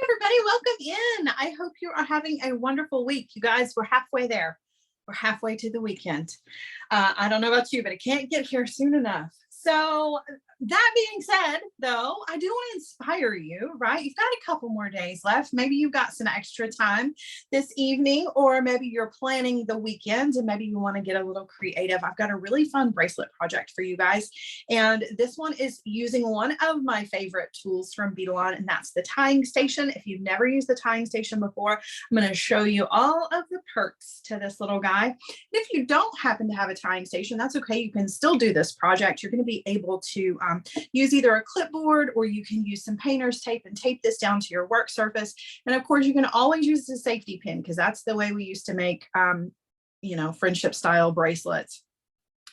Everybody, welcome in. I hope you are having a wonderful week. You guys, we're halfway there. We're halfway to the weekend. I don't know about you, but it can't get here soon enough. So that being said, though, I do want to inspire you, right? You've got a couple more days left. Maybe you've got some extra time this evening, or maybe you're planning the weekend and maybe you want to get a little creative. I've got a really fun bracelet project for you guys. And this one is using one of my favorite tools from Beadalon, and that's the tying station. If you've never used the tying station before, I'm going to show you all of the perks to this little guy. And if you don't happen to have a tying station, that's okay. You can still do this project. You're going to be able to use either a clipboard, or you can use some painter's tape and tape this down to your work surface. And of course, you can always use a safety pin, because that's the way we used to make, friendship style bracelets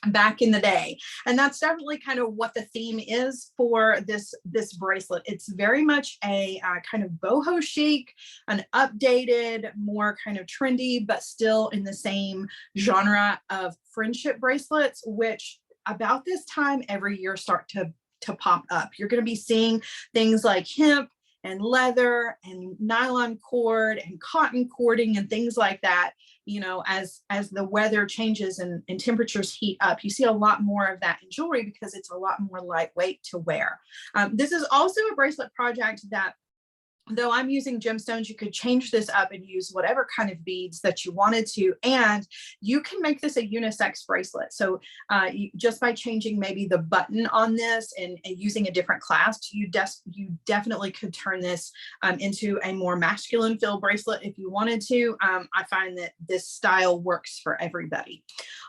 back in the day. And that's definitely kind of what the theme is for this bracelet. It's very much a kind of boho chic, an updated, more kind of trendy, but still in the same genre of friendship bracelets, which about this time every year start to pop up. You're going to be seeing things like hemp and leather and nylon cord and cotton cording and things like that. You know, as the weather changes and temperatures heat up, you see a lot more of that in jewelry because it's a lot more lightweight to wear. This is also a bracelet project that, though I'm using gemstones, you could change this up and use whatever kind of beads that you wanted to, and you can make this a unisex bracelet. So just by changing maybe the button on this and using a different clasp, you definitely could turn this into a more masculine feel bracelet if you wanted to. I find that this style works for everybody.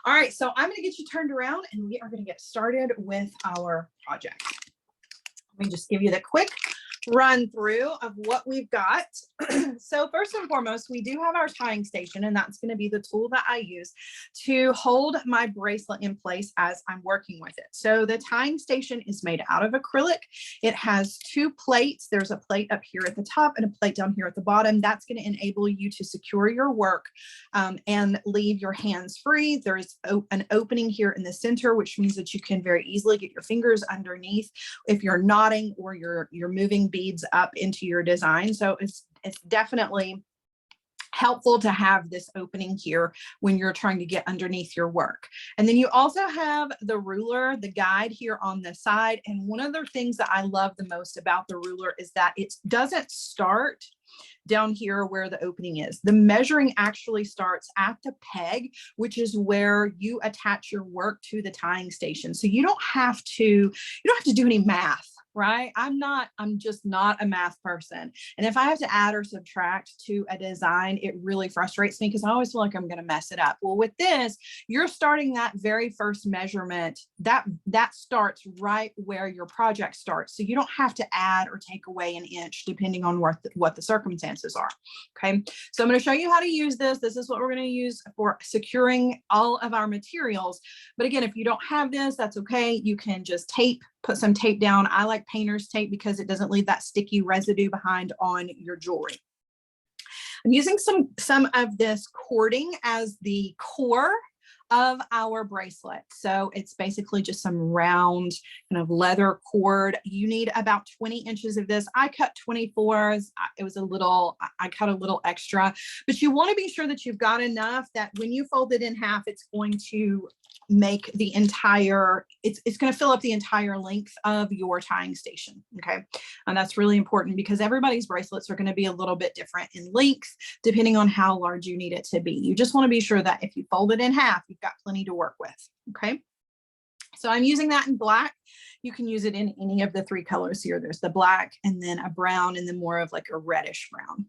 All right, so I'm going to get you turned around and we are going to get started with our project. Let me just give you the quick run through of what we've got. So first and foremost, we do have our tying station, and that's going to be the tool that I use to hold my bracelet in place as I'm working with it. So the tying station is made out of acrylic. It has two plates. There's a plate up here at the top and a plate down here at the bottom. That's going to enable you to secure your work and leave your hands free. There's an opening here in the center, which means that you can very easily get your fingers underneath if you're knotting or you're moving beads up into your design. So it's definitely helpful to have this opening here when you're trying to get underneath your work. And then you also have the ruler, the guide here on the side. And one of the things that I love the most about the ruler is that it doesn't start down here where the opening is. The measuring actually starts at the peg, which is where you attach your work to the tying station. So you don't have to do any math, right? I'm just not a math person. And if I have to add or subtract to a design, it really frustrates me because I always feel like I'm going to mess it up. Well, with this, you're starting that very first measurement, that starts right where your project starts. So you don't have to add or take away an inch depending on what the circumstances are. Okay. So I'm going to show you how to use this. This is what we're going to use for securing all of our materials. But again, if you don't have this, that's okay. You can just put some tape down. I like painter's tape because it doesn't leave that sticky residue behind on your jewelry. I'm using some of this cording as the core of our bracelet. So it's basically just some round kind of leather cord. You need about 20 inches of this. I cut 24s. I cut a little extra, but you want to be sure that you've got enough that when you fold it in half, it's going to make the entire, it's going to fill up the entire length of your tying station. Okay. And that's really important because everybody's bracelets are going to be a little bit different in length, depending on how large you need it to be. You just want to be sure that if you fold it in half, you've got plenty to work with. Okay. So I'm using that in black. You can use it in any of the three colors here. There's the black and then a brown and then more of like a reddish brown.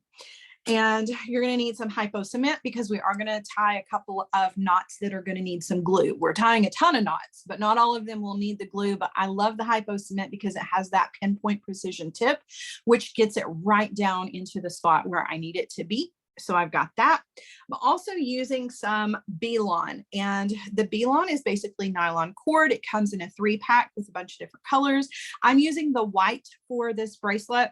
And you're going to need some Hypo cement because we are going to tie a couple of knots that are going to need some glue. We're tying a ton of knots, but not all of them will need the glue. But I love the Hypo cement because it has that pinpoint precision tip, which gets it right down into the spot where I need it to be. So I've got that. I'm also using some B-Lon, and the B-Lon is basically nylon cord. It comes in a 3-pack with a bunch of different colors. I'm using the white for this bracelet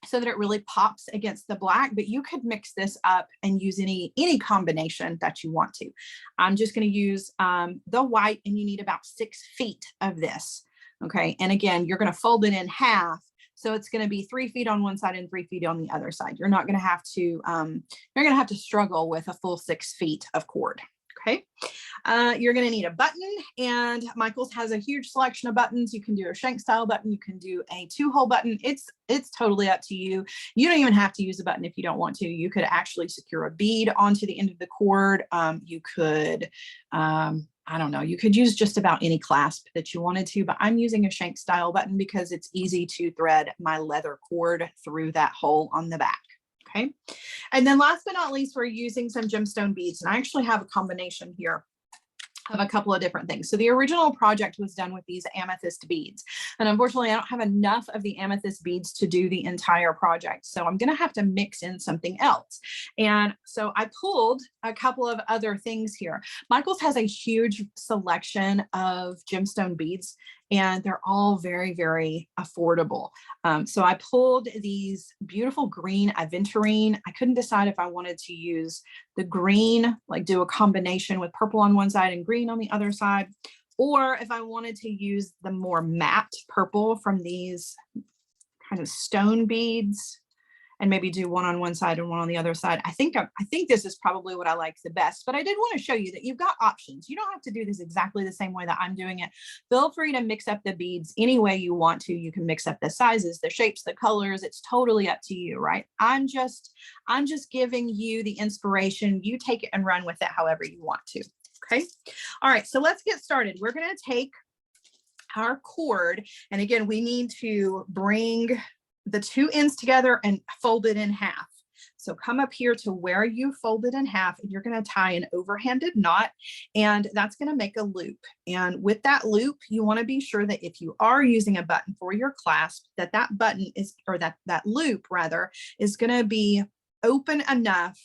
so that it really pops against the black, but you could mix this up and use any combination that you want to. I'm just going to use the white, and you need about 6 feet of this. Okay. And again, you're going to fold it in half So it's going to be 3 feet on one side and 3 feet on the other side. You're not going to have to, you're going to have to struggle with a full 6 feet of cord. Okay. You're going to need a button, and Michaels has a huge selection of buttons. You can do a shank style button. You can do a 2-hole button. It's totally up to you. You don't even have to use a button if you don't want to. You could actually secure a bead onto the end of the cord. You could, I don't know, you could use just about any clasp that you wanted to, but I'm using a shank style button because it's easy to thread my leather cord through that hole on the back. Okay. And then last but not least, we're using some gemstone beads. And I actually have a combination here of a couple of different things. So the original project was done with these amethyst beads. And unfortunately, I don't have enough of the amethyst beads to do the entire project. So I'm going to have to mix in something else. And so I pulled a couple of other things here. Michaels has a huge selection of gemstone beads, and they're all very, very affordable. So I pulled these beautiful green aventurine. I couldn't decide if I wanted to use the green, like do a combination with purple on one side and green on the other side, or if I wanted to use the more matte purple from these kind of stone beads and maybe do one on one side and one on the other side. I think this is probably what I like the best, but I did want to show you that you've got options. You don't have to do this exactly the same way that I'm doing it. Feel free to mix up the beads any way you want to. You can mix up the sizes, the shapes, the colors. It's totally up to you, right? I'm just giving you the inspiration. You take it and run with it however you want to. Okay. All right. So let's get started. We're going to take our cord. And again, we need to bring the 2 ends together and fold it in half. So come up here to where you fold it in half, and you're going to tie an overhanded knot, and that's going to make a loop. And with that loop, you want to be sure that if you are using a button for your clasp, that that button is, or that loop rather, is going to be open enough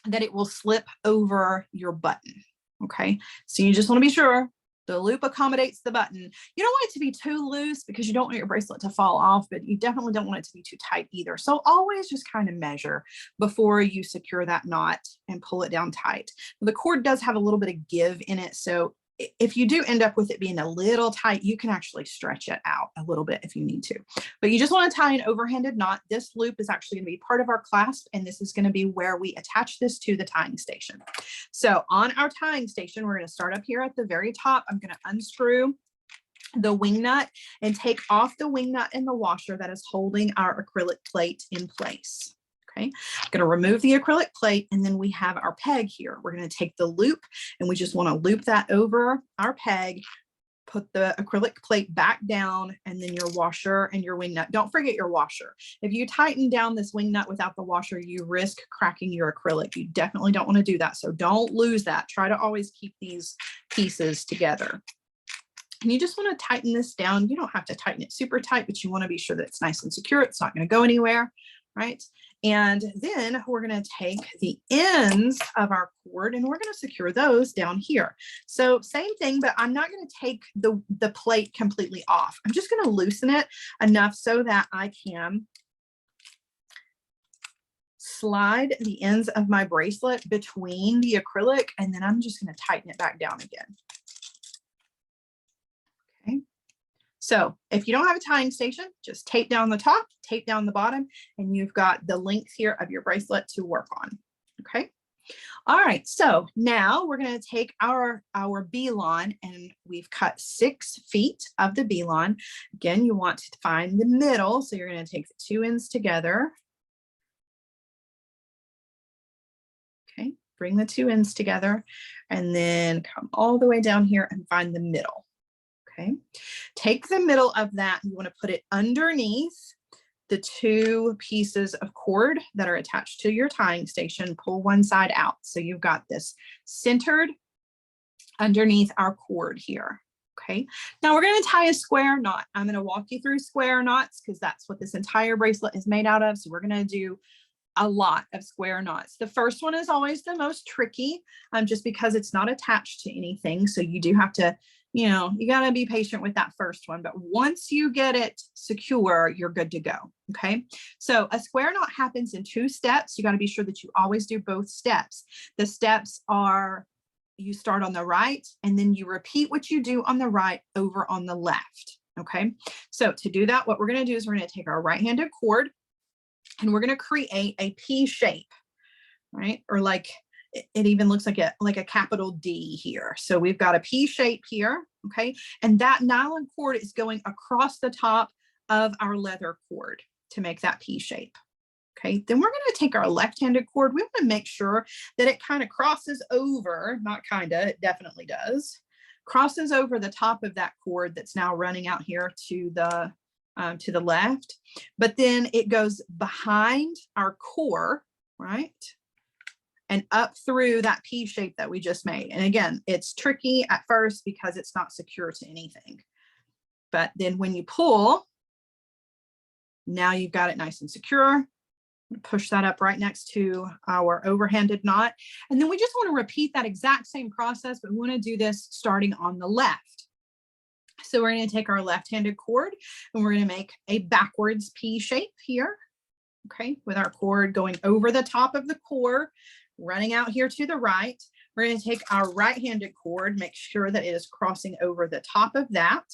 that it will slip over your button. Okay. So you just want to be sure the loop accommodates the button. You don't want it to be too loose because you don't want your bracelet to fall off, but you definitely don't want it to be too tight either. So always just kind of measure before you secure that knot and pull it down tight. The cord does have a little bit of give in it. So if you do end up with it being a little tight, you can actually stretch it out a little bit if you need to. But you just want to tie an overhanded knot. This loop is actually going to be part of our clasp, and this is going to be where we attach this to the tying station. So on our tying station, we're going to start up here at the very top. I'm going to unscrew the wing nut and take off the wing nut and the washer that is holding our acrylic plate in place. Okay, I'm going to remove the acrylic plate, and then we have our peg here. We're going to take the loop, and we just want to loop that over our peg, put the acrylic plate back down, and then your washer and your wing nut. Don't forget your washer. If you tighten down this wing nut without the washer, you risk cracking your acrylic. You definitely don't want to do that. So don't lose that. Try to always keep these pieces together. And you just want to tighten this down. You don't have to tighten it super tight, but you want to be sure that it's nice and secure. It's not going to go anywhere, right? And then we're going to take the ends of our cord and we're going to secure those down here. So same thing, but I'm not going to take the plate completely off. I'm just going to loosen it enough so that I can slide the ends of my bracelet between the acrylic, and then I'm just going to tighten it back down again. Okay. So if you don't have a tying station, just tape down the top, tape down the bottom, and you've got the length here of your bracelet to work on. Okay. All right. So now we're going to take our B-Lon, and we've cut 6 feet of the B-Lon. Again, you want to find the middle. So you're going to take the 2 ends together. Okay. Bring the 2 ends together and then come all the way down here and find the middle. Okay, take the middle of that. You want to put it underneath the 2 pieces of cord that are attached to your tying station. Pull one side out. So you've got this centered underneath our cord here. Okay, now we're going to tie a square knot. I'm going to walk you through square knots because that's what this entire bracelet is made out of. So we're going to do a lot of square knots. The first one is always the most tricky, just because it's not attached to anything. So you do have to, you know, you got to be patient with that first one, but once you get it secure, you're good to go. Okay. So a square knot happens in 2 steps. You got to be sure that you always do both steps. The steps are, you start on the right and then you repeat what you do on the right over on the left. Okay, so to do that, what we're going to do is we're going to take our right-handed cord and we're going to create a P shape, right? Or like it even looks like a capital D here. So we've got a P shape here, okay? And that nylon cord is going across the top of our leather cord to make that P shape. Okay, then we're going to take our left-handed cord. We want to make sure that it kind of crosses over, not kind of, it definitely does, crosses over the top of that cord that's now running out here to the left. But then it goes behind our core, right? And up through that P shape that we just made. And again, it's tricky at first because it's not secure to anything. But then when you pull, now you've got it nice and secure. Push that up right next to our overhanded knot. And then we just want to repeat that exact same process, but we want to do this starting on the left. So we're going to take our left-handed cord and we're going to make a backwards P shape here. Okay, with our cord going over the top of the core, running out here to the right. We're going to take our right-handed cord, make sure that it is crossing over the top of that.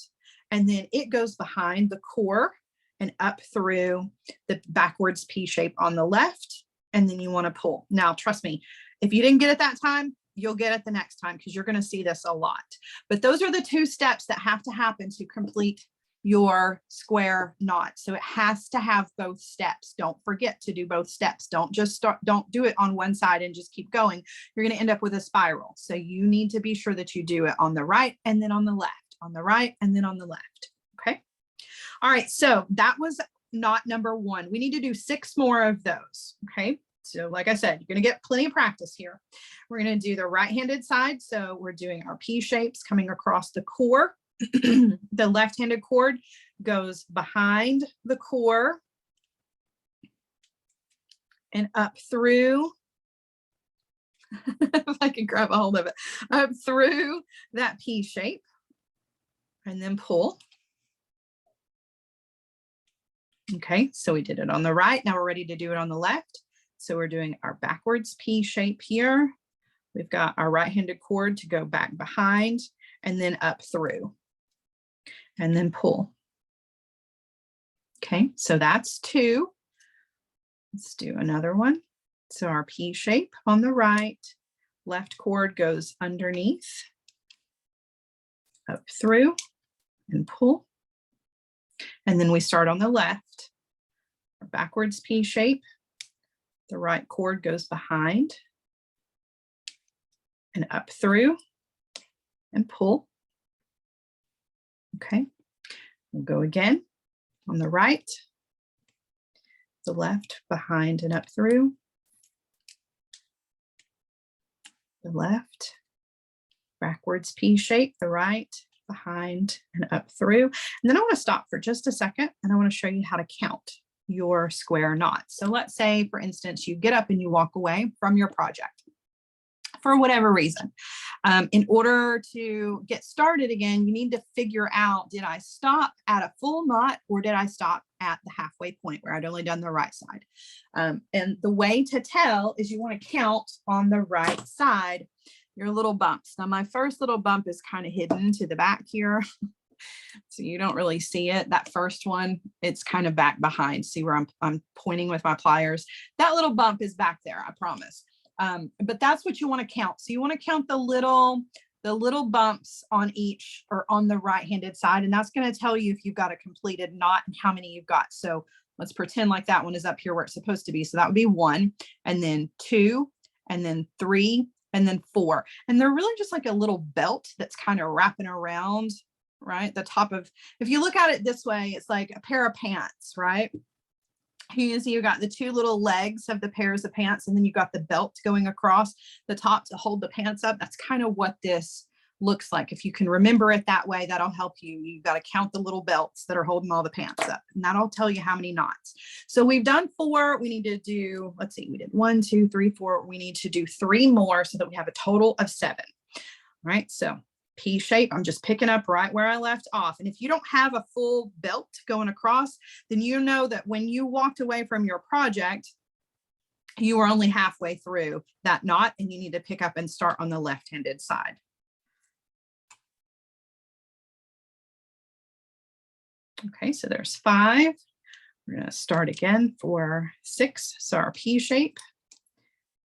And then it goes behind the core and up through the backwards P shape on the left. And then you want to pull. Now, trust me, if you didn't get it that time, you'll get it the next time because you're going to see this a lot. But those are the two steps that have to happen to complete your square knot. So it has to have both steps. Don't forget to do both steps. Don't do it on one side and just keep going. You're going to end up with a spiral. So you need to be sure that you do it on the right and then on the left, on the right and then on the left. Okay. All right, so that was knot number 1. We need to do 6 more of those, okay? So like I said, you're gonna get plenty of practice here. We're gonna do the right-handed side. So we're doing our P shapes coming across the core. The left-handed cord goes behind the core and up through, if I can grab a hold of it, up through that P shape and then pull. Okay, so we did it on the right. Now we're ready to do it on the left. So we're doing our backwards P shape here. We've got our right-handed cord to go back behind and then up through and then pull. Okay, so that's 2. Let's do another one. So our P shape on the right, left cord goes underneath, up through and pull. And then we start on the left, our backwards P shape. The right cord goes behind and up through and pull. Okay, we'll go again on the right, the left, behind and up through, the left, backwards P shape, the right, behind and up through. And then I want to stop for just a second and I want to show you how to count your square knots. So let's say, for instance, you get up and you walk away from your project for whatever reason. In order to get started again, you need to figure out, did I stop at a full knot or did I stop at the halfway point where I'd only done the right side? And the way to tell is you want to count on the right side your little bumps. Now my first little bump is kind of hidden to the back here. So you don't really see it. That first one, it's kind of back behind. See where I'm pointing with my pliers? That little bump is back there, I promise. But that's what you want to count. So you want to count the little bumps on each or on the right-handed side. And that's going to tell you if you've got a completed knot and how many you've got. So let's pretend like that one is up here where it's supposed to be. So that would be 1 and then 2 and then 3 and then 4. And they're really just like a little belt that's kind of wrapping around, right? The top of, if you look at it this way, it's like a pair of pants, right? You can see you've got the 2 little legs of the pairs of pants, and then you've got the belt going across the top to hold the pants up. That's kind of what this looks like. If you can remember it that way, that'll help you. You've got to count the little belts that are holding all the pants up, and that'll tell you how many knots. So we've done 4. We need to do, let's see, we did 1, 2, 3, 4. We need to do 3 more so that we have a total of 7. All right, so P shape, I'm just picking up right where I left off. And if you don't have a full belt going across, then you know that when you walked away from your project, you were only halfway through that knot and you need to pick up and start on the left-handed side. Okay, so there's 5. We're going to start again for 6. So our P shape,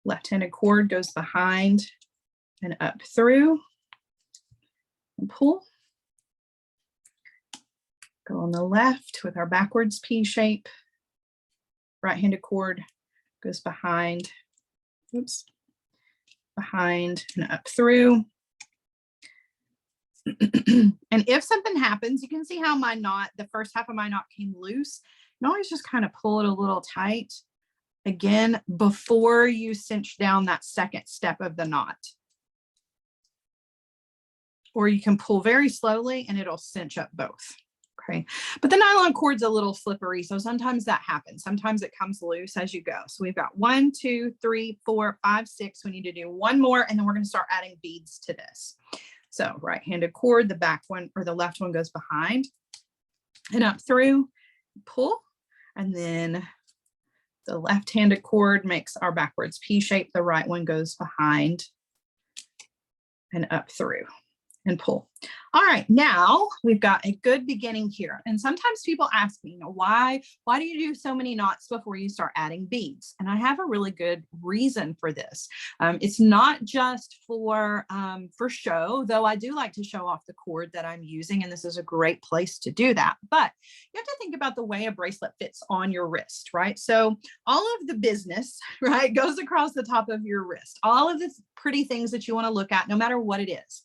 left-handed cord goes behind and up through and pull. Go on the left with our backwards P shape. Right-handed cord goes behind, oops, behind and up through. And if something happens, you can see how my knot, the first half of my knot came loose. You can always just kind of pull it a little tight again before you cinch down that second step of the knot. Or you can pull very slowly and it'll cinch up both. Okay, but the nylon cord's a little slippery, so sometimes that happens. Sometimes it comes loose as you go. So we've got 1, 2, 3, 4, 5, 6. We need to do one more, and then we're going to start adding beads to this. So right-handed cord, the back one or the left one goes behind and up through, pull, and then the left-handed cord makes our backwards P shape. The right one goes behind and up through and pull. All right, now we've got a good beginning here. And sometimes people ask me, why do you do so many knots before you start adding beads? And I have a really good reason for this. It's not just for show, though I do like to show off the cord that I'm using, and this is a great place to do that. But you have to think about the way a bracelet fits on your wrist, right? So all of the business, right, goes across the top of your wrist. All of the pretty things that you want to look at, no matter what it is.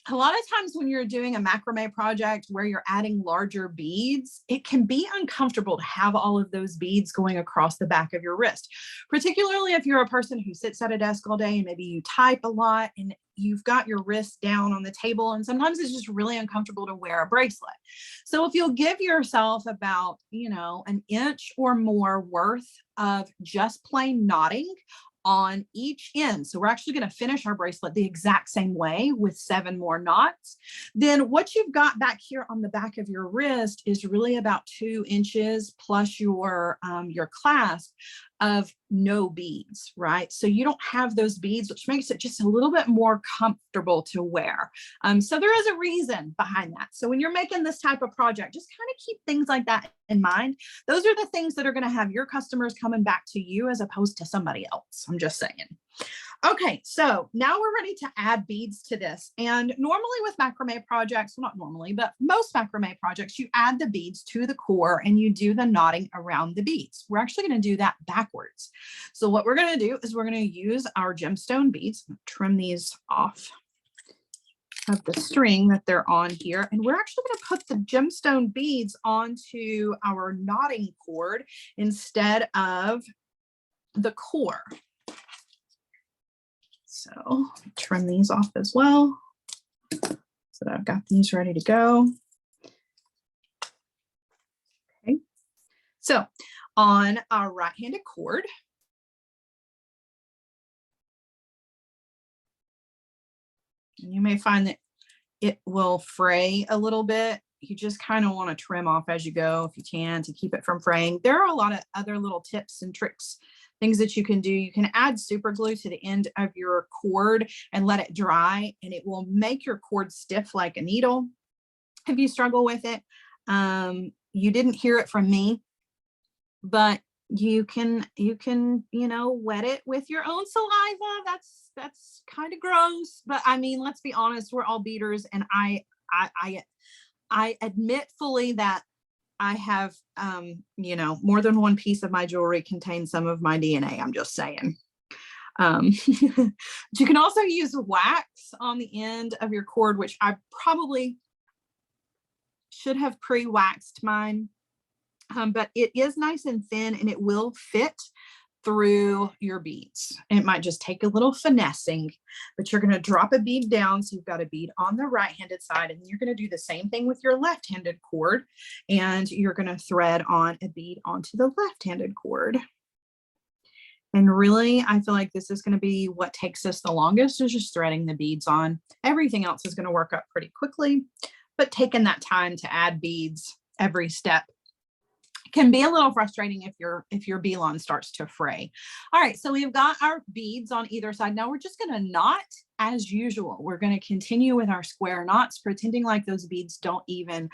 A lot of times when you're doing a macrame project where you're adding larger beads, it can be uncomfortable to have all of those beads going across the back of your wrist, particularly if you're a person who sits at a desk all day and maybe you type a lot and you've got your wrist down on the table, and sometimes it's just really uncomfortable to wear a bracelet. So if you'll give yourself about, an inch or more worth of just plain knotting on each end. So we're actually going to finish our bracelet the exact same way with 7 more knots. Then what you've got back here on the back of your wrist is really about 2 inches plus your clasp of no beads, right? So you don't have those beads, which makes it just a little bit more comfortable to wear. So there is a reason behind that. So when you're making this type of project, just kind of keep things like that in mind. Those are the things that are going to have your customers coming back to you as opposed to somebody else. I'm just saying. Okay, so now we're ready to add beads to this. And normally with macrame projects, well, not normally, but most macrame projects, you add the beads to the core and you do the knotting around the beads. We're actually going to do that backwards. So what we're going to do is we're going to use our gemstone beads, trim these off of the string that they're on here. And we're actually going to put the gemstone beads onto our knotting cord instead of the core. So trim these off as well so that I've got these ready to go. Okay, so on our right-handed cord, and you may find that it will fray a little bit. You just kind of want to trim off as you go if you can to keep it from fraying. There are a lot of other little tips and tricks, things that you can do. You can add super glue to the end of your cord and let it dry, and it will make your cord stiff like a needle if you struggle with it. You didn't hear it from me, but you can wet it with your own saliva. That's kind of gross, but I mean, let's be honest, we're all beaders, and I admit fully that I have, more than one piece of my jewelry contains some of my DNA. I'm just saying. You can also use wax on the end of your cord, which I probably should have pre-waxed mine, but it is nice and thin and it will fit through your beads. It might just take a little finessing, but you're going to drop a bead down. So you've got a bead on the right-handed side, and then you're going to do the same thing with your left-handed cord, and you're going to thread on a bead onto the left-handed cord. And really, I feel like this is going to be what takes us the longest, is just threading the beads on. Everything else is going to work up pretty quickly, but taking that time to add beads every step can be a little frustrating if your B-Lon starts to fray. All right, so we've got our beads on either side. Now we're just going to knot as usual. We're going to continue with our square knots, pretending like those beads don't even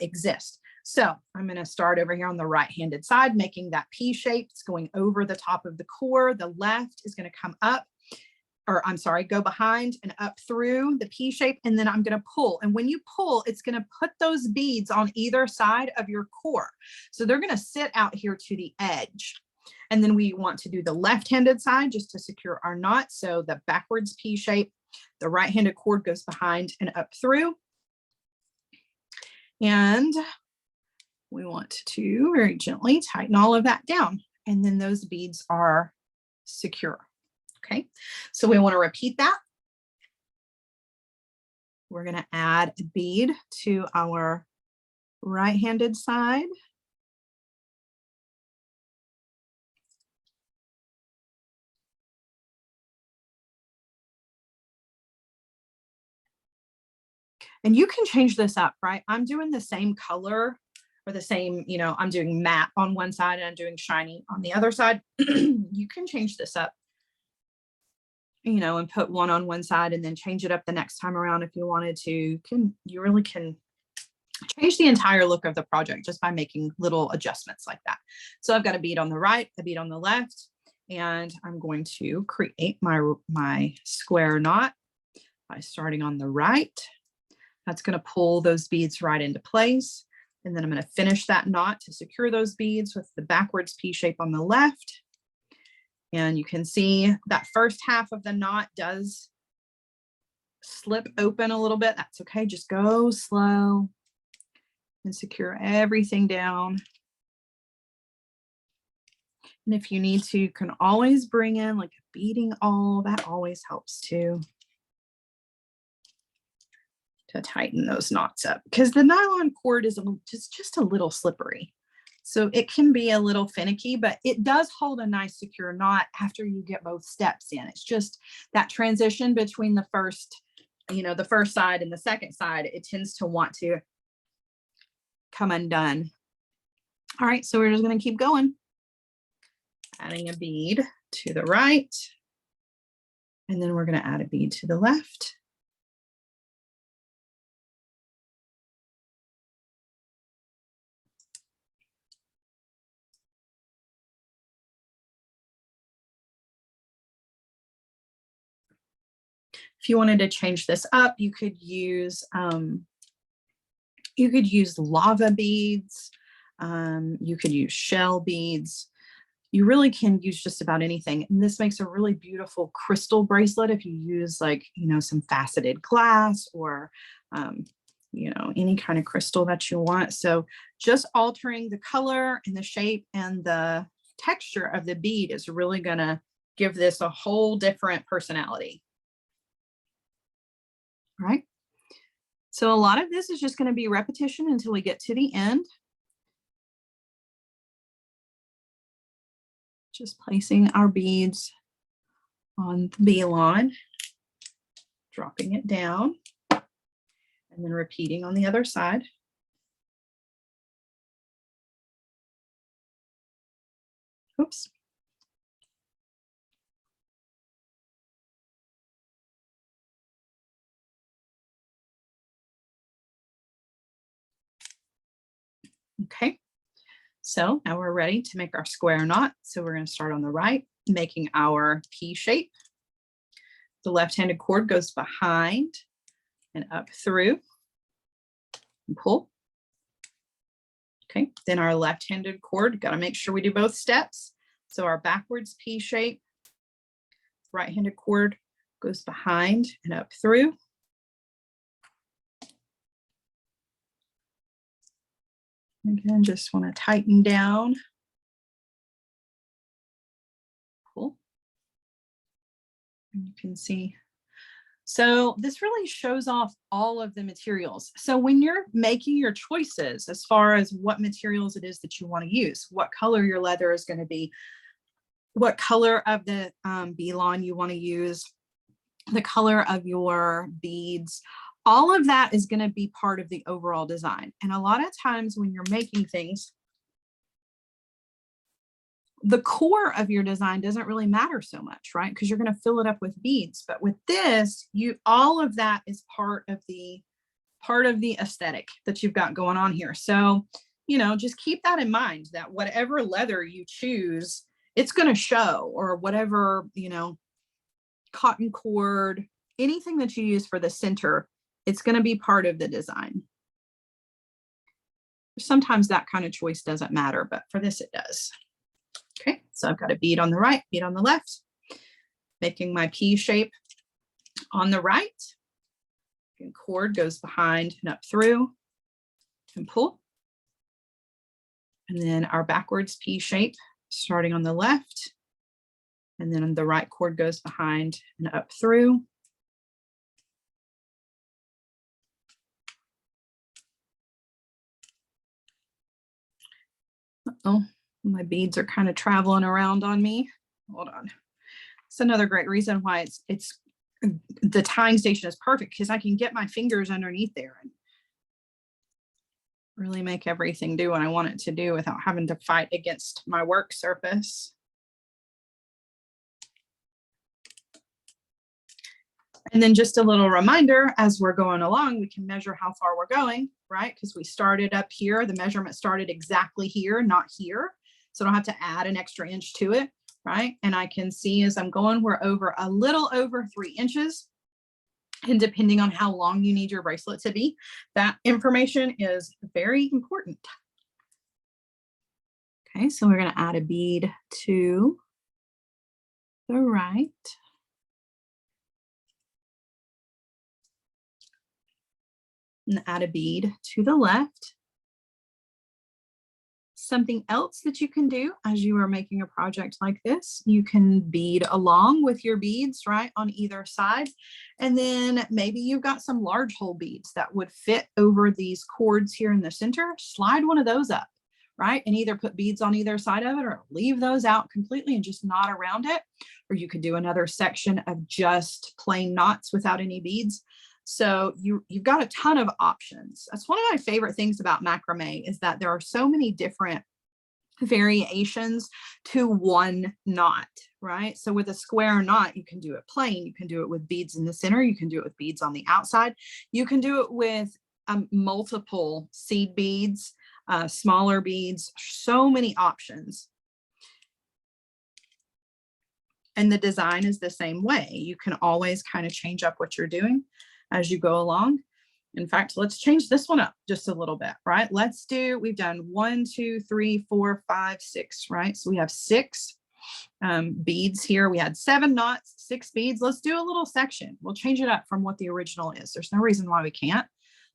exist. So I'm going to start over here on the right-handed side, making that P shape. It's going over the top of the core. The left is going to come up, or I'm sorry, go behind and up through the P shape. And then I'm going to pull. And when you pull, it's going to put those beads on either side of your core. So they're going to sit out here to the edge. And then we want to do the left-handed side just to secure our knot. So the backwards P shape, the right-handed cord goes behind and up through. And we want to very gently tighten all of that down. And then those beads are secure. Okay, so we want to repeat that. We're going to add a bead to our right-handed side. And you can change this up, right? I'm doing the same color or the same, you know, I'm doing matte on one side and I'm doing shiny on the other side. You can change this up, you know, and put one on one side and then change it up the next time around if you wanted to. You really can change the entire look of the project just by making little adjustments like that. So I've got a bead on the right, a bead on the left, and I'm going to create my square knot by starting on the right. That's going to pull those beads right into place. And then I'm going to finish that knot to secure those beads with the backwards P shape on the left. And you can see that first half of the knot does slip open a little bit. That's okay. Just go slow and secure everything down. And if you need to, you can always bring in like a beading awl. That always helps too, to tighten those knots up, because the nylon cord is just a little slippery. So it can be a little finicky, but it does hold a nice secure knot after you get both steps in. It's just that transition between the first, you know, the first side and the second side, it tends to want to come undone. All right, so we're just going to keep going. Adding a bead to the right, and then we're going to add a bead to the left. If you wanted to change this up, you could use lava beads. You could use shell beads. You really can use just about anything. And this makes a really beautiful crystal bracelet if you use, like, you know, some faceted glass or, you know, any kind of crystal that you want. So just altering the color and the shape and the texture of the bead is really going to give this a whole different personality. All right. So a lot of this is just going to be repetition until we get to the end. Just placing our beads on the B-Lon, dropping it down, and then repeating on the other side. Oops. Okay, so now we're ready to make our square knot. So we're going to start on the right, making our P shape. The left-handed cord goes behind and up through and pull. Okay, then our left-handed cord, got to make sure we do both steps. So our backwards P shape, right-handed cord goes behind and up through. Again, just want to tighten down. Cool. And you can see. So this really shows off all of the materials. So when you're making your choices as far as what materials it is that you want to use, what color your leather is going to be, what color of the B-Lon you want to use, the color of your beads, all of that is going to be part of the overall design. And a lot of times when you're making things, the core of your design doesn't really matter so much, right? Because you're going to fill it up with beads. But with this, all of that is part of the aesthetic that you've got going on here. So, you know, just keep that in mind, that whatever leather you choose, it's going to show, or whatever, you know, cotton cord, anything that you use for the center, it's going to be part of the design. Sometimes that kind of choice doesn't matter, but for this it does. Okay, so I've got a bead on the right, bead on the left, making my P shape on the right. And cord goes behind and up through and pull. And then our backwards P shape starting on the left. And then the right cord goes behind and up through. Uh-oh, my beads are kind of traveling around on me. Hold on. It's another great reason why it's the tying station is perfect, because I can get my fingers underneath there and really make everything do what I want it to do without having to fight against my work surface. And then just a little reminder, as we're going along, we can measure how far we're going, right? Because we started up here, the measurement started exactly here, not here. So I don't have to add an extra inch to it, right? And I can see as I'm going, we're over a little over 3 inches. And depending on how long you need your bracelet to be, that information is very important. Okay, so we're going to add a bead to the right. And add a bead to the left. Something else that you can do as you are making a project like this, you can bead along with your beads, right, on either side. And then maybe you've got some large hole beads that would fit over these cords here in the center. Slide one of those up, right, and either put beads on either side of it or leave those out completely and just knot around it. Or you could do another section of just plain knots without any beads. So you've got a ton of options. That's one of my favorite things about macrame, is that there are so many different variations to one knot, right? So with a square knot, you can do it plain, you can do it with beads in the center, you can do it with beads on the outside, you can do it with multiple seed beads, smaller beads, so many options. And the design is the same way. You can always kind of change up what you're doing as you go along. In fact, let's change this one up just a little bit, right? We've done 1, 2, 3, 4, 5, 6, right? So we have 6 beads here. We had 7 knots, 6 beads. Let's do a little section. We'll change it up from what the original is. There's no reason why we can't.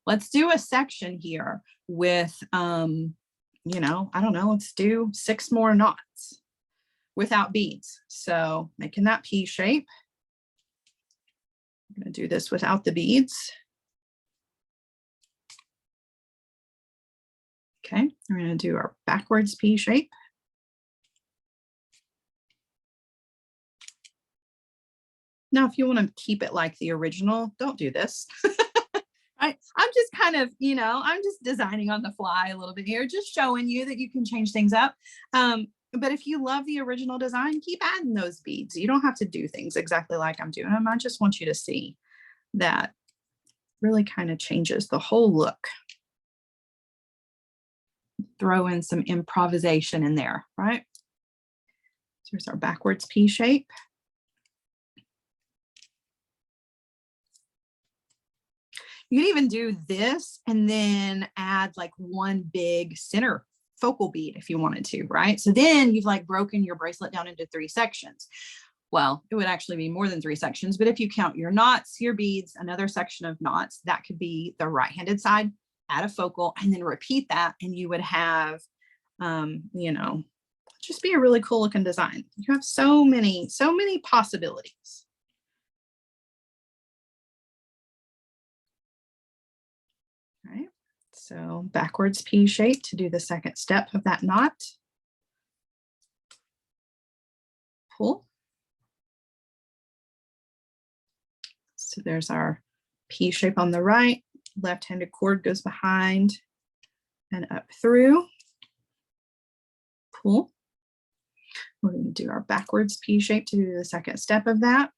Let's do a section here with, you know, I don't know, let's do 6 more knots without beads. So making that P shape. I'm going to do this without the beads. Okay, we're going to do our backwards P shape. Now, if you want to keep it like the original, don't do this. I'm just kind of, you know, I'm just designing on the fly a little bit here, just showing you that you can change things up. But if you love the original design, keep adding those beads. You don't have to do things exactly like I'm doing them. I just want you to see that really kind of changes the whole look. Throw in some improvisation in there, right? So here's our backwards P shape. You can even do this and then add like one big center focal bead if you wanted to, right? So then you've like broken your bracelet down into 3 sections. Well, it would actually be more than 3 sections, but if you count your knots, your beads, another section of knots, that could be the right-handed side, add a focal, and then repeat that, and you would have, you know, just be a really cool looking design. You have so many possibilities. All right, so backwards P shape to do the second step of that knot. Pull. So there's our P shape on the right, left-handed cord goes behind and up through. Pull. We're going to do our backwards P shape to do the second step of that.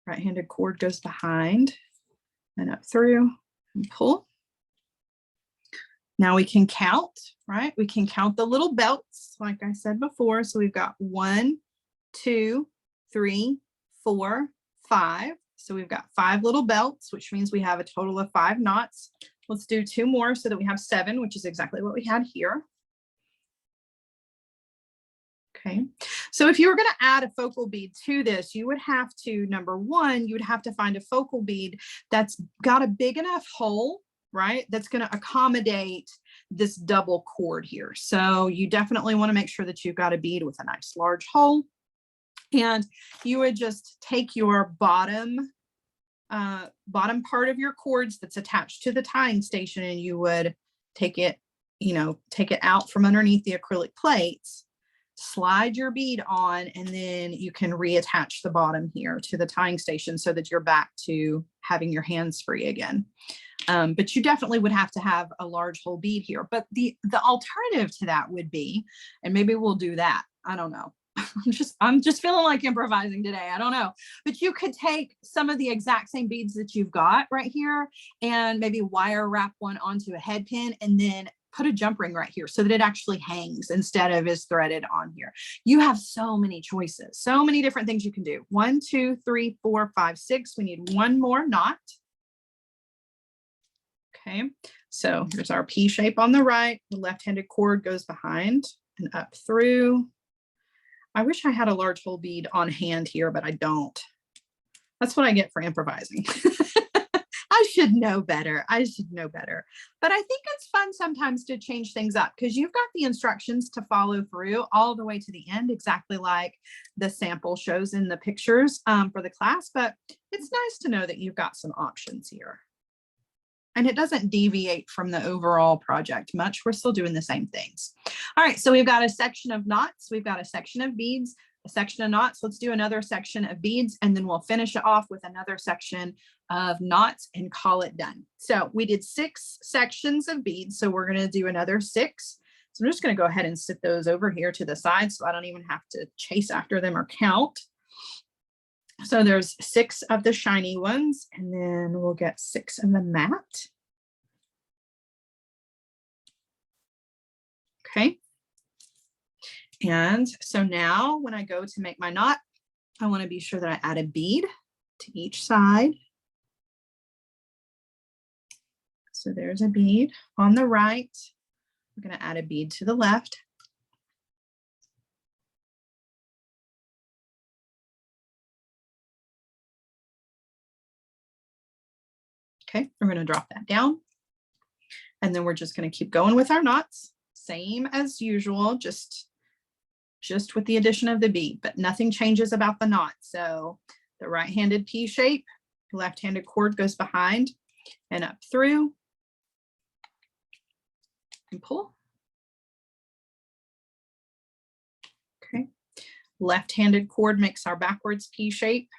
Right-handed cord goes behind and up through and pull. Now we can count, right? We can count the little belts, like I said before. So we've got 1, 2, 3, 4, 5. So we've got 5 little belts, which means we have a total of 5 knots. Let's do 2 more so that we have 7, which is exactly what we had here. Okay, so if you were going to add a focal bead to this, you would have to, number one, you would have to find a focal bead that's got a big enough hole, right? That's going to accommodate this double cord here. So you definitely want to make sure that you've got a bead with a nice large hole. And you would just take your bottom part of your cords that's attached to the tying station, and you would take it, take it out from underneath the acrylic plates, slide your bead on, and then you can reattach the bottom here to the tying station so that you're back to having your hands free again. But you definitely would have to have a large hole bead here. But the alternative to that would be, and maybe we'll do that, I don't know. I'm just feeling like improvising today. I don't know, but you could take some of the exact same beads that you've got right here and maybe wire wrap one onto a head pin and then put a jump ring right here so that it actually hangs instead of is threaded on here. You have so many choices, so many different things you can do. 1, 2, 3, 4, 5, 6. We need 1 more knot. Okay, so here's our P shape on the right. The left-handed cord goes behind and up through. I wish I had a large hole bead on hand here, but I don't. That's what I get for improvising. I should know better. I should know better. But I think it's fun sometimes to change things up because you've got the instructions to follow through all the way to the end, exactly like the sample shows in the pictures for the class. But it's nice to know that you've got some options here. And it doesn't deviate from the overall project much. We're still doing the same things. All right, so we've got a section of knots. We've got a section of beads, a section of knots. Let's do another section of beads, and then we'll finish it off with another section of knots and call it done. So we did 6 sections of beads, so we're going to do another 6. So I'm just going to go ahead and sit those over here to the side so I don't even have to chase after them or count. So there's 6 of the shiny ones, and then we'll get 6 of the matte. Okay. And so now when I go to make my knot, I want to be sure that I add a bead to each side. So there's a bead on the right. We're going to add a bead to the left. Okay, we're going to drop that down. And then we're just going to keep going with our knots. Same as usual, just with the addition of the bead, but nothing changes about the knot. So the right-handed P shape, left-handed cord goes behind and up through and pull. Okay, left-handed cord makes our backwards P shape.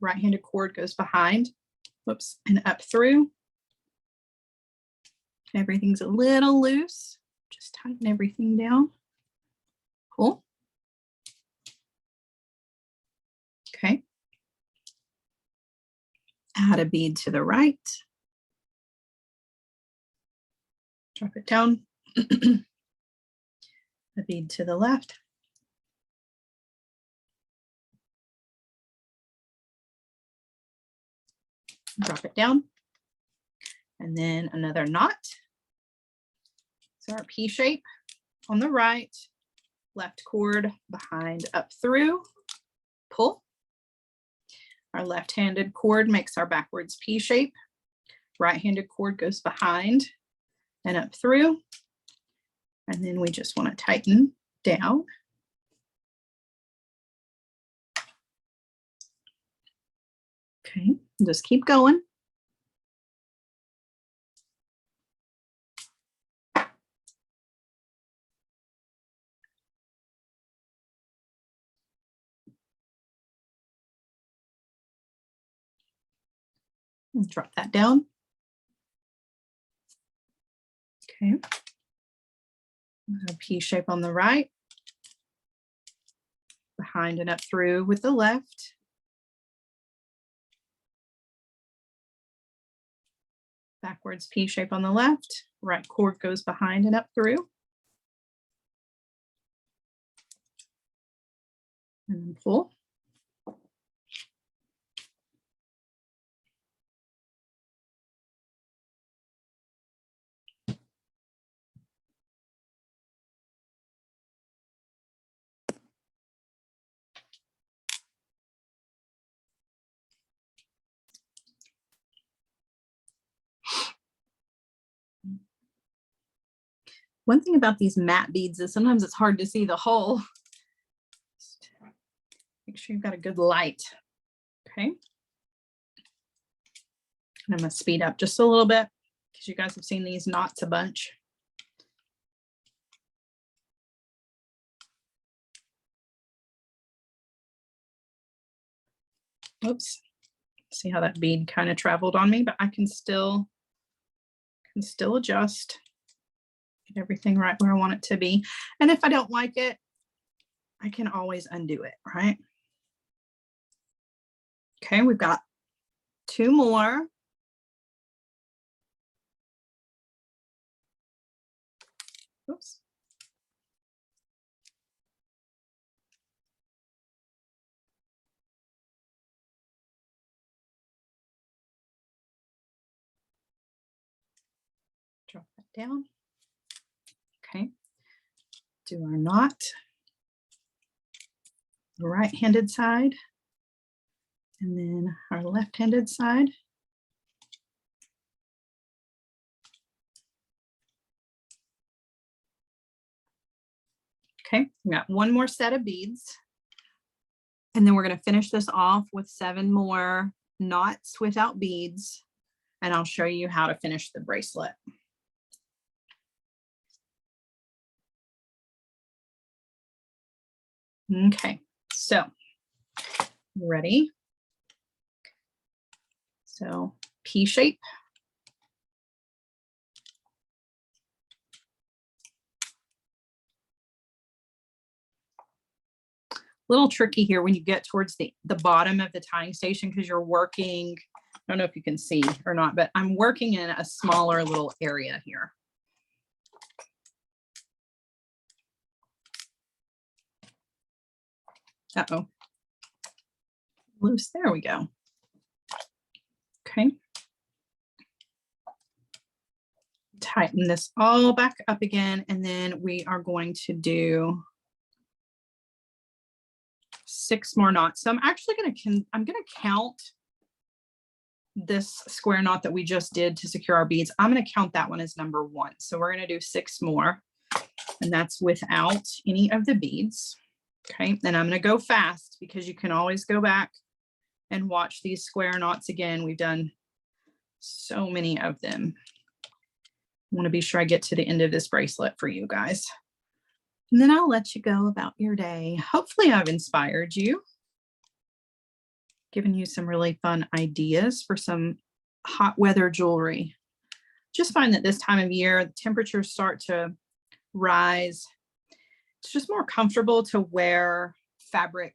Right-handed cord goes behind, whoops, and up through. Everything's a little loose. Just tighten everything down. Pull. Okay. Add a bead to the right. Drop it down. A bead to the left. Drop it down. And then another knot. So our P shape on the right, left cord behind up through, pull. Our left-handed cord makes our backwards P shape. Right-handed cord goes behind and up through. And then we just want to tighten down. Okay, just keep going. Drop that down. Okay. A P shape on the right. behind and up through with the left. Backwards P shape on the left, right cord goes behind and up through. And then pull. One thing about these matte beads is sometimes it's hard to see the hole. Just make sure you've got a good light. Okay. And I'm going to speed up just a little bit because you guys have seen these knots a bunch. Oops. See how that bead kind of traveled on me, but I can still adjust. Get everything right where I want it to be. And if I don't like it, I can always undo it, right? Okay, we've got 2 more. Oops. Drop that down. Okay, do our knot, the right-handed side, and then our left-handed side. Okay, we got 1 more set of beads, and then we're going to finish this off with 7 more knots without beads, and I'll show you how to finish the bracelet. Okay, so ready? So P shape. Little tricky here when you get towards the bottom of the tying station because you're working, I don't know if you can see or not, but I'm working in a smaller little area here. Uh-oh. Loose, there we go. Okay. Tighten this all back up again, and then we are going to do 6 more knots. So I'm actually going to count this square knot that we just did to secure our beads. I'm going to count that one as number 1. So we're going to do 6 more, and that's without any of the beads. Okay, and I'm going to go fast because you can always go back and watch these square knots again. We've done so many of them. I want to be sure I get to the end of this bracelet for you guys. And then I'll let you go about your day. Hopefully I've inspired you, given you some really fun ideas for some hot weather jewelry. Just find that this time of year, the temperatures start to rise. It's just more comfortable to wear fabric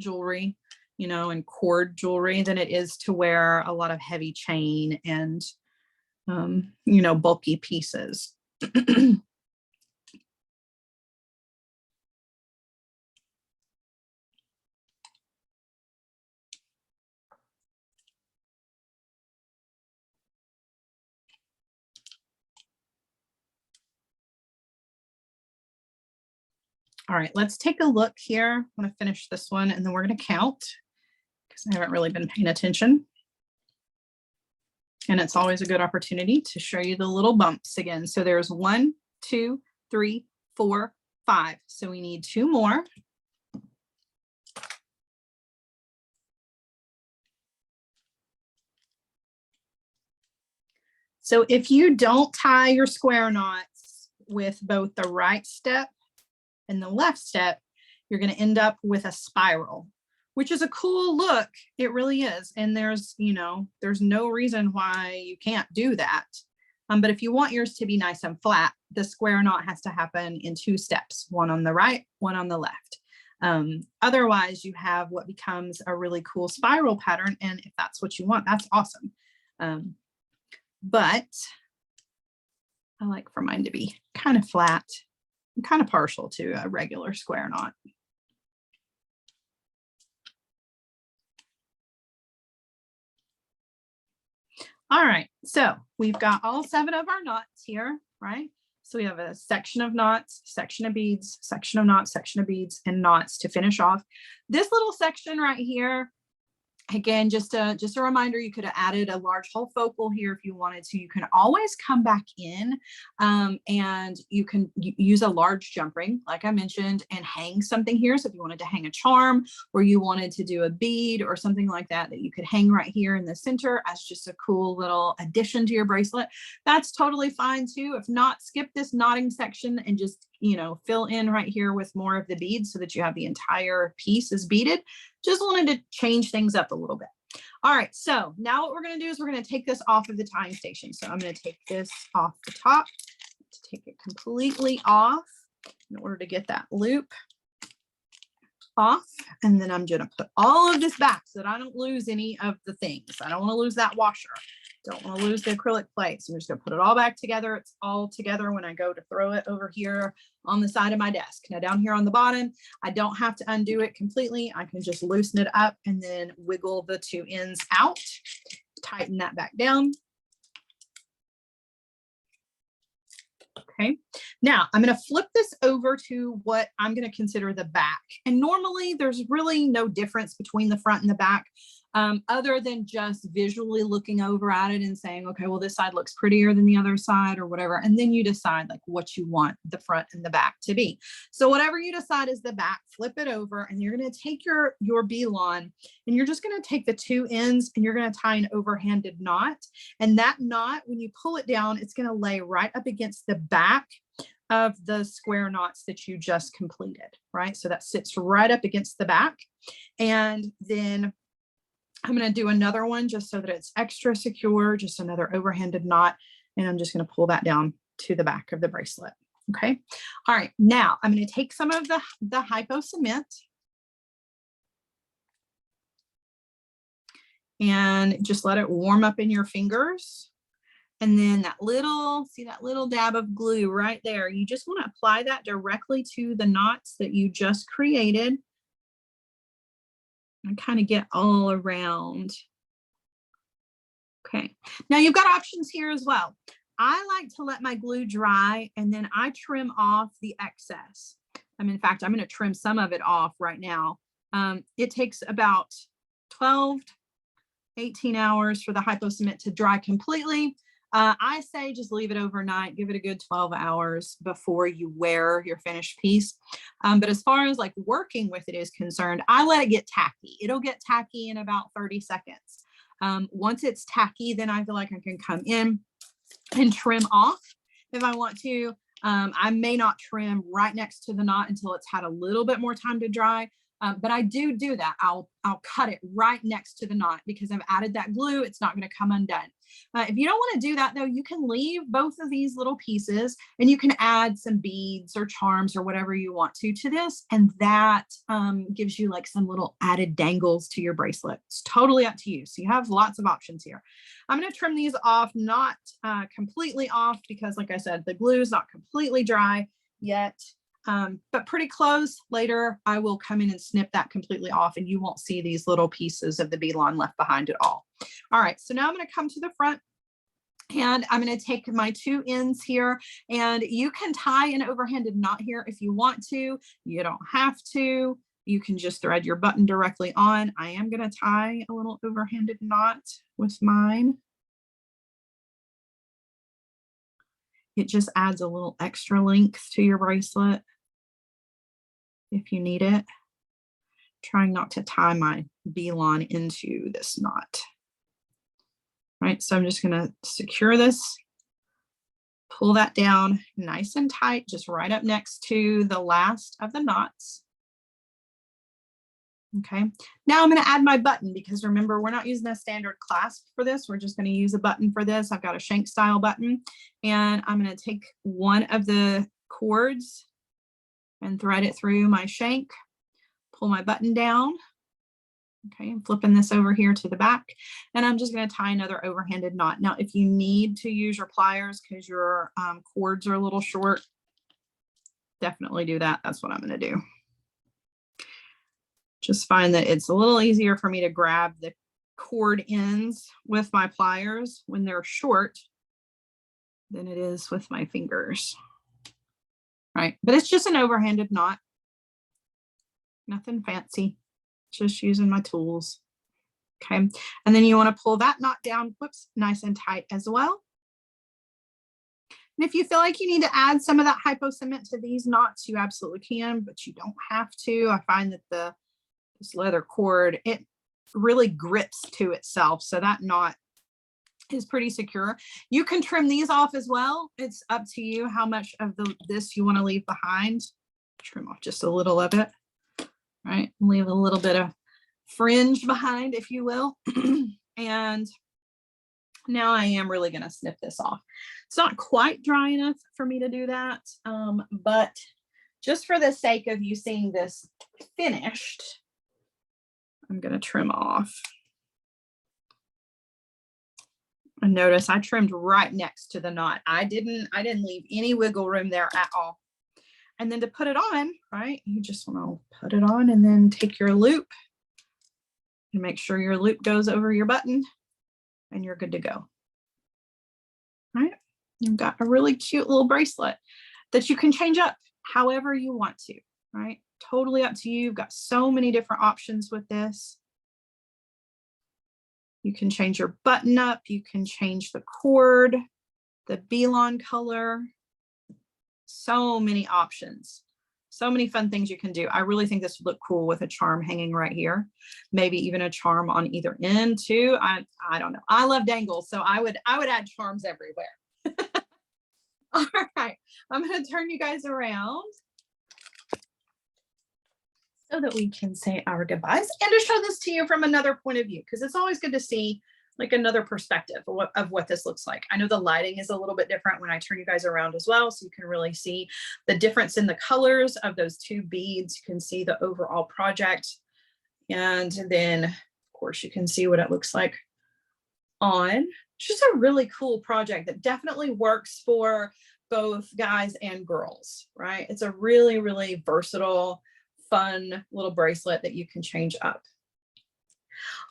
jewelry, you know, and cord jewelry than it is to wear a lot of heavy chain and, you know, bulky pieces. All right, let's take a look here. I'm going to finish this one and then we're going to count because I haven't really been paying attention. And it's always a good opportunity to show you the little bumps again. So there's 1, 2, 3, 4, 5. So we need 2 more. So if you don't tie your square knots with both the right step and the left step, you're going to end up with a spiral, which is a cool look. It really is. And there's, you know, there's no reason why you can't do that. But if you want yours to be nice and flat, the square knot has to happen in 2 steps, one on the right, one on the left. Otherwise, you have what becomes a really cool spiral pattern. And if that's what you want, that's awesome. But I like for mine to be kind of flat. I'm kind of partial to a regular square knot. All right, so we've got all 7 of our knots here, right? So we have a section of knots, section of beads, section of knots, section of beads, and knots to finish off. This little section right here, again, just a reminder, you could have added a large hole focal here if you wanted to. You can always come back in and you can use a large jump ring, like I mentioned, and hang something here. So if you wanted to hang a charm or you wanted to do a bead or something like that, that you could hang right here in the center as just a cool little addition to your bracelet, that's totally fine too. If not, skip this knotting section and just, you know, fill in right here with more of the beads so that you have the entire piece is beaded. Just wanted to change things up a little bit. All right, so now what we're going to do is we're going to take this off of the tying station. So I'm going to take this off the top, to take it completely off in order to get that loop off. And then I'm going to put all of this back so that I don't lose any of the things. I don't want to lose that washer. Don't want to lose the acrylic plate. So I'm just going to put it all back together. It's all together when I go to throw it over here on the side of my desk. Now down here on the bottom, I don't have to undo it completely. I can just loosen it up and then wiggle the 2 ends out, tighten that back down. Okay, now I'm going to flip this over to what I'm going to consider the back. And normally there's really no difference between the front and the back. Other than just visually looking over at it and saying, okay, well, this side looks prettier than the other side or whatever. And then you decide like what you want the front and the back to be. So whatever you decide is the back, flip it over and you're going to take your B-Lon and you're just going to take the 2 ends and you're going to tie an overhanded knot. And that knot, when you pull it down, it's going to lay right up against the back of the square knots that you just completed, right? So that sits right up against the back. And then I'm going to do another one just so that it's extra secure, just another overhanded knot. And I'm just going to pull that down to the back of the bracelet. Okay. All right. Now I'm going to take some of the Hypo cement and just let it warm up in your fingers. And then that little, see that little dab of glue right there. You just want to apply that directly to the knots that you just created. And kind of get all around. Okay, now you've got options here as well. I like to let my glue dry and then I trim off the excess. In fact, I'm going to trim some of it off right now. It takes about 12, 18 hours for the Hypo cement to dry completely. I say just leave it overnight, give it a good 12 hours before you wear your finished piece. But as far as like working with it is concerned, I let it get tacky. It'll get tacky in about 30 seconds. Once it's tacky, then I feel like I can come in and trim off if I want to. I may not trim right next to the knot until it's had a little bit more time to dry. But I do that. I'll cut it right next to the knot because I've added that glue. It's not going to come undone. If you don't want to do that though, you can leave both of these little pieces and you can add some beads or charms or whatever you want to this. And that gives you like some little added dangles to your bracelet. It's totally up to you. So you have lots of options here. I'm going to trim these off, not completely off because like I said, the glue is not completely dry yet. But pretty close. Later, I will come in and snip that completely off and you won't see these little pieces of the Beadalon left behind at all. All right, so now I'm going to come to the front and I'm going to take my 2 ends here and you can tie an overhanded knot here if you want to. You don't have to. You can just thread your button directly on. I am going to tie a little overhanded knot with mine. It just adds a little extra length to your bracelet if you need it. Trying not to tie my B-Lon into this knot. Right, so I'm just going to secure this, pull that down nice and tight, just right up next to the last of the knots. Okay, now I'm going to add my button because remember, we're not using a standard clasp for this. We're just going to use a button for this. I've got a shank style button and I'm going to take one of the cords and thread it through my shank, pull my button down. Okay, I'm flipping this over here to the back, and I'm just going to tie another overhanded knot. Now, if you need to use your pliers because your cords are a little short, definitely do that. That's what I'm going to do. Just find that it's a little easier for me to grab the cord ends with my pliers when they're short than it is with my fingers. Right, but it's just an overhanded knot. Nothing fancy. Just using my tools. Okay, and then you want to pull that knot down, whoops, nice and tight as well. And if you feel like you need to add some of that hypo cement to these knots, you absolutely can, but you don't have to. I find that this leather cord, it really grips to itself, so that knot is pretty secure. You can trim these off as well. It's up to you how much of this you want to leave behind. Trim off just a little of it. Right, leave a little bit of fringe behind, if you will. And now I am really going to snip this off. It's not quite dry enough for me to do that, but just for the sake of you seeing this finished, I'm going to trim off. And notice I trimmed right next to the knot. I didn't leave any wiggle room there at all. And then to put it on, right, you just want to put it on and then take your loop and make sure your loop goes over your button and you're good to go. All right, you've got a really cute little bracelet that you can change up however you want to, right? Totally up to you. You've got so many different options with this. You can change your button up. You can change the cord, the B-Lon color. So many options, so many fun things you can do. I really think this would look cool with a charm hanging right here, maybe even a charm on either end too. I don't know. I love dangles, so I would add charms everywhere. All right, I'm going to turn you guys around so that we can say our goodbyes and to show this to you from another point of view, because it's always good to see like another perspective of what this looks like. I know the lighting is a little bit different when I turn you guys around as well, so you can really see the difference in the colors of those two beads. You can see the overall project, and then of course you can see what it looks like on. It's just a really cool project that definitely works for both guys and girls, right? It's a really, really versatile, fun little bracelet that you can change up.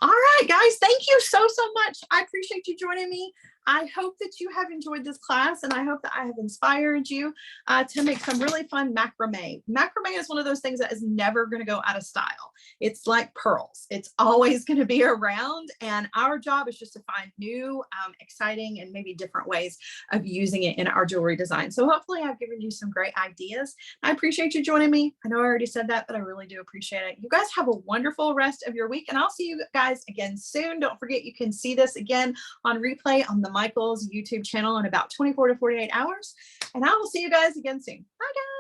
All right, guys, thank you so much. I appreciate you joining me. I hope that you have enjoyed this class, and I hope that I have inspired you to make some really fun macrame. Macrame is one of those things that is never going to go out of style. It's like pearls. It's always going to be around, and our job is just to find new, exciting, and maybe different ways of using it in our jewelry design. So hopefully I've given you some great ideas. I appreciate you joining me. I know I already said that, but I really do appreciate it. You guys have a wonderful rest of your week, and I'll see you guys again soon. Don't forget, you can see this again on replay on the Michael's YouTube channel in about 24 to 48 hours. And I will see you guys again soon. Bye, guys.